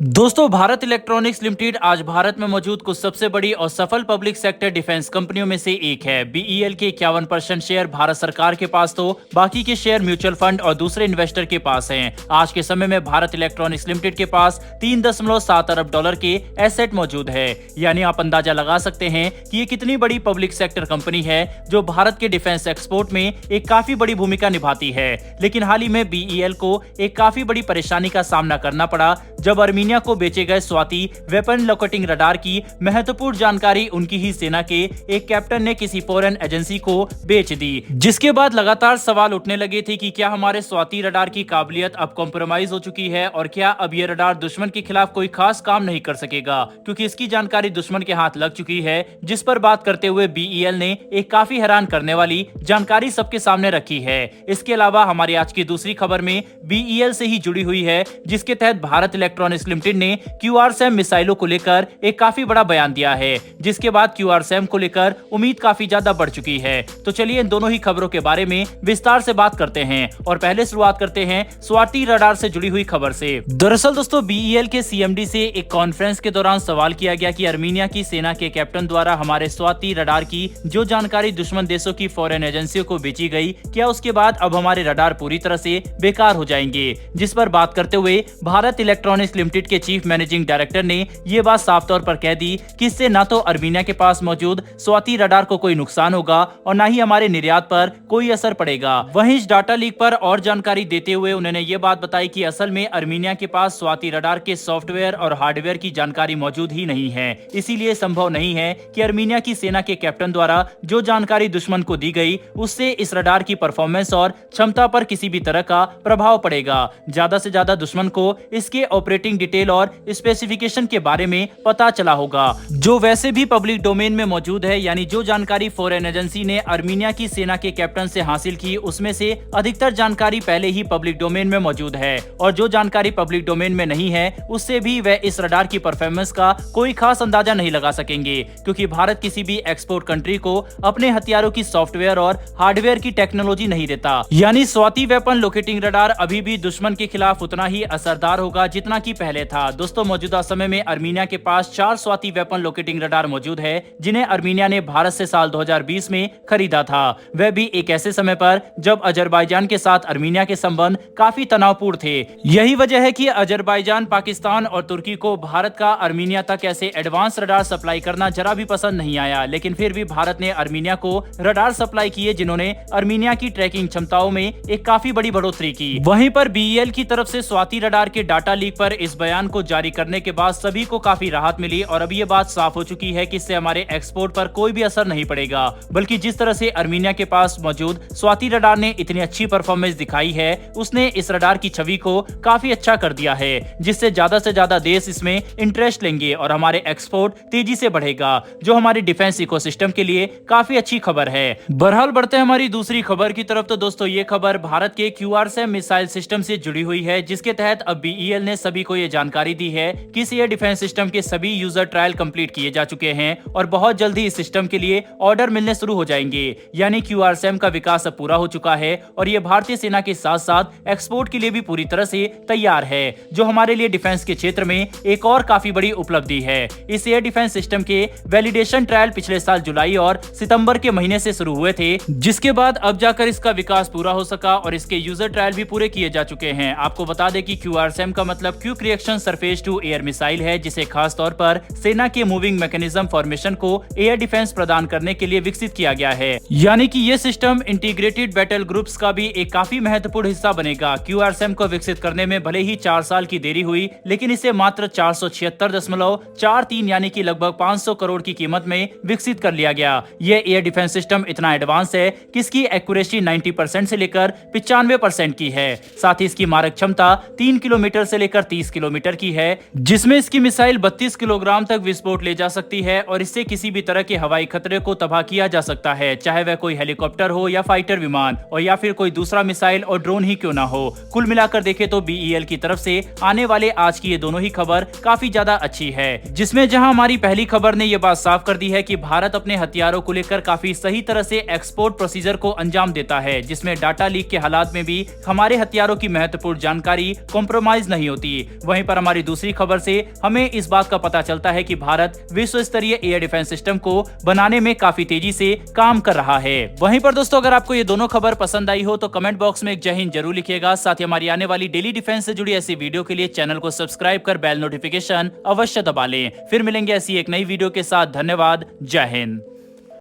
दोस्तों, Bharat electronics limited आज भारत में मौजूद कुछ सबसे बड़ी और सफल पब्लिक सेक्टर डिफेंस कंपनियों में से एक है। बीईएल के 51% शेयर भारत सरकार के पास तो बाकी के शेयर म्यूचुअल फंड और दूसरे इन्वेस्टर के पास हैं। आज के समय में भारत इलेक्ट्रॉनिक्स लिमिटेड के पास 3.7 अरब डॉलर के एसेट मौजूद है। यानी आप अंदाजा लगा सकते हैं कि ये कितनी बड़ी पब्लिक सेक्टर कंपनी है जो भारत के डिफेंस एक्सपोर्ट में एक काफी बड़ी भूमिका निभाती है। लेकिन हाल ही में बीईएल को एक काफी बड़ी परेशानी का सामना करना पड़ा जब अर्मीनिया को बेचे गए स्वाति वेपन लोकेटिंग रडार की महत्वपूर्ण जानकारी उनकी ही सेना के एक कैप्टन ने किसी फॉरेन एजेंसी को बेच दी। जिसके बाद लगातार सवाल उठने लगे थे कि क्या हमारे स्वाति रडार की काबिलियत अब कॉम्प्रोमाइज हो चुकी है और क्या अब ये रडार दुश्मन के खिलाफ कोई खास काम नहीं कर सकेगा, क्योंकि इसकी जानकारी दुश्मन के हाथ लग चुकी है। जिस पर बात करते हुए बीईएल ने एक काफी हैरान करने वाली जानकारी सबके सामने रखी है। इसके अलावा हमारी आज की दूसरी खबर में बीईएल से ही जुड़ी हुई है, जिसके तहत भारत इलेक्ट्रॉनिक्स लिमिटेड ने QRSAM मिसाइलों को लेकर एक काफी बड़ा बयान दिया है, जिसके बाद QRSAM को लेकर उम्मीद काफी ज्यादा बढ़ चुकी है। तो चलिए इन दोनों ही खबरों के बारे में विस्तार से बात करते हैं और पहले शुरुआत करते हैं स्वाति रडार से जुड़ी हुई खबर से। दरअसल दोस्तों, बीईएल के सीएमडी से एक कॉन्फ्रेंस के दौरान सवाल किया गया कि अर्मीनिया की सेना के कैप्टन द्वारा हमारे स्वाति रडार की जो जानकारी दुश्मन देशों की फॉरेन एजेंसियों को बेची गई, क्या उसके बाद अब हमारे रडार पूरी तरह से बेकार हो जाएंगे। जिस पर बात करते हुए भारत इलेक्ट्रॉनिक्स लिमिटेड के चीफ मैनेजिंग डायरेक्टर ने ये बात साफ तौर पर कह दी कि इससे ना तो अर्मीनिया के पास मौजूद स्वाति रडार को कोई नुकसान होगा और ना ही हमारे निर्यात पर कोई असर पड़ेगा। वहीं इस डाटा लीक पर और जानकारी देते हुए उन्होंने ये बात बताई कि असल में अर्मीनिया के पास स्वाति रडार के सॉफ्टवेयर और हार्डवेयर की जानकारी मौजूद ही नहीं है। इसीलिए संभव नहीं है कि अर्मीनिया की सेना के कैप्टन द्वारा जो जानकारी दुश्मन को दी गई उससे इस रडार की परफॉर्मेंस और क्षमता पर किसी भी तरह का प्रभाव पड़ेगा। ज्यादा से ज्यादा दुश्मन को इसके ऑपरेटिंग डिटेल और स्पेसिफिकेशन के बारे में पता चला होगा, जो वैसे भी पब्लिक डोमेन में मौजूद है। यानी जो जानकारी फॉरेन एजेंसी ने अर्मीनिया की सेना के कैप्टन से हासिल की उसमें से अधिकतर जानकारी पहले ही पब्लिक डोमेन में मौजूद है, और जो जानकारी पब्लिक डोमेन में नहीं है उससे भी वह इस रडार की परफॉर्मेंस का कोई खास अंदाजा नहीं लगा सकेंगे, क्योंकि भारत किसी भी एक्सपोर्ट कंट्री को अपने हथियारों की सॉफ्टवेयर और हार्डवेयर की टेक्नोलॉजी नहीं देता। यानी स्वाति वेपन लोकेटिंग रडार अभी भी दुश्मन के खिलाफ उतना ही असरदार होगा जितना की पहले था। दोस्तों, मौजूदा समय में अर्मीनिया के पास 4 स्वाति वेपन लोकेटिंग रडार मौजूद है, जिन्हें अर्मीनिया ने भारत से साल 2020 में खरीदा था। वह भी एक ऐसे समय पर जब अजरबैजान के साथ अर्मीनिया के संबंध काफी तनावपूर्ण थे। यही वजह है कि अजरबैजान, पाकिस्तान और तुर्की को भारत का अर्मीनिया तक ऐसे एडवांस रडार सप्लाई करना जरा भी पसंद नहीं आया। लेकिन फिर भी भारत ने अर्मीनिया को रडार सप्लाई किए, जिन्होंने अर्मीनिया की ट्रैकिंग क्षमताओं में एक काफी बड़ी बढ़ोतरी की। वहीं पर बीईएल की तरफ से स्वाति रडार के डाटा लीक पर इस बयान को जारी करने के बाद सभी को काफी राहत मिली और अब ये बात साफ हो चुकी है कि इससे हमारे एक्सपोर्ट पर कोई भी असर नहीं पड़ेगा। बल्कि जिस तरह से अर्मीनिया के पास मौजूद स्वाति रडार ने इतनी अच्छी परफॉर्मेंस दिखाई है, उसने इस रडार की छवि को काफी अच्छा कर दिया है, जिससे ज्यादा से ज्यादा देश इसमें इंटरेस्ट लेंगे और हमारे एक्सपोर्ट तेजी से बढ़ेगा, जो हमारे डिफेंस इकोसिस्टम के लिए काफी अच्छी खबर है। बहरहाल बढ़ते हैं हमारी दूसरी खबर की तरफ। तो दोस्तों, ये खबर भारत के QRSAM मिसाइल सिस्टम से जुड़ी हुई है, जिसके तहत अब बीईएल ने सभी को ये जानकारी दी है कि इस एयर डिफेंस सिस्टम के सभी यूजर ट्रायल कंप्लीट किए जा चुके हैं और बहुत जल्दी इस सिस्टम के लिए ऑर्डर मिलने शुरू हो जाएंगे। यानी QRSAM का विकास अब पूरा हो चुका है और ये भारतीय सेना के साथ साथ एक्सपोर्ट के लिए भी पूरी तरह से तैयार है, जो हमारे लिए डिफेंस के क्षेत्र में एक और काफी बड़ी उपलब्धि है। इस एयर डिफेंस सिस्टम के वैलिडेशन ट्रायल पिछले साल जुलाई और सितंबर के महीने से शुरू हुए थे, जिसके बाद अब जाकर इसका विकास पूरा हो सका और इसके यूजर ट्रायल भी पूरे किए जा चुके हैं। आपको बता दें कि QRSAM का मतलब quick reaction surface to air missile है, जिसे खास तौर पर सेना के मूविंग मैकेनिज्म फॉर्मेशन को एयर डिफेंस प्रदान करने के लिए विकसित किया गया है। यानी कि ये सिस्टम इंटीग्रेटेड बैटल ग्रुप्स का भी एक काफी महत्वपूर्ण हिस्सा बनेगा। QRSAM को विकसित करने में भले ही 4 साल की देरी हुई, लेकिन इसे मात्र 476.43 यानी कि लगभग 500 करोड़ की कीमत में विकसित कर लिया गया। यह एयर डिफेंस सिस्टम इतना एडवांस है कि इसकी एक्यूरेसी 90% से लेकर 95% की है। साथ ही इसकी मारक क्षमता 3 किलोमीटर से लेकर 30 किलोमीटर की है, जिसमें इसकी मिसाइल 32 किलोग्राम तक विस्फोट ले जा सकती है और इससे किसी भी तरह के हवाई खतरे को तबाह किया जा सकता है, चाहे वह कोई हेलीकॉप्टर हो या फाइटर विमान और या फिर कोई दूसरा मिसाइल और ड्रोन ही क्यों ना हो। कुल मिलाकर देखें तो बीईएल की तरफ से आने वाले आज की ये दोनों ही खबर काफी ज्यादा अच्छी है, जिसमें जहां हमारी पहली खबर ने यह बात साफ कर दी है कि भारत अपने हथियारों को लेकर काफी सही तरह से एक्सपोर्ट प्रोसीजर को अंजाम देता है, जिसमें डाटा लीक के हालात में भी हमारे हथियारों की महत्वपूर्ण जानकारी कॉम्प्रोमाइज नहीं होती। जाएगी। वहीं पर हमारी दूसरी खबर से हमें इस बात का पता चलता है कि भारत विश्व स्तरीय एयर डिफेंस सिस्टम को बनाने में काफी तेजी से काम कर रहा है। वहीं पर दोस्तों, अगर आपको ये दोनों खबर पसंद आई हो तो कमेंट बॉक्स में एक जय हिंद जरूर लिखिएगा। साथ ही हमारी आने वाली डेली डिफेंस से जुड़ी ऐसी वीडियो के लिए चैनल को सब्सक्राइब कर बेल नोटिफिकेशन अवश्य दबा लें। फिर मिलेंगे ऐसी एक नई वीडियो के साथ। धन्यवाद। जय हिंद।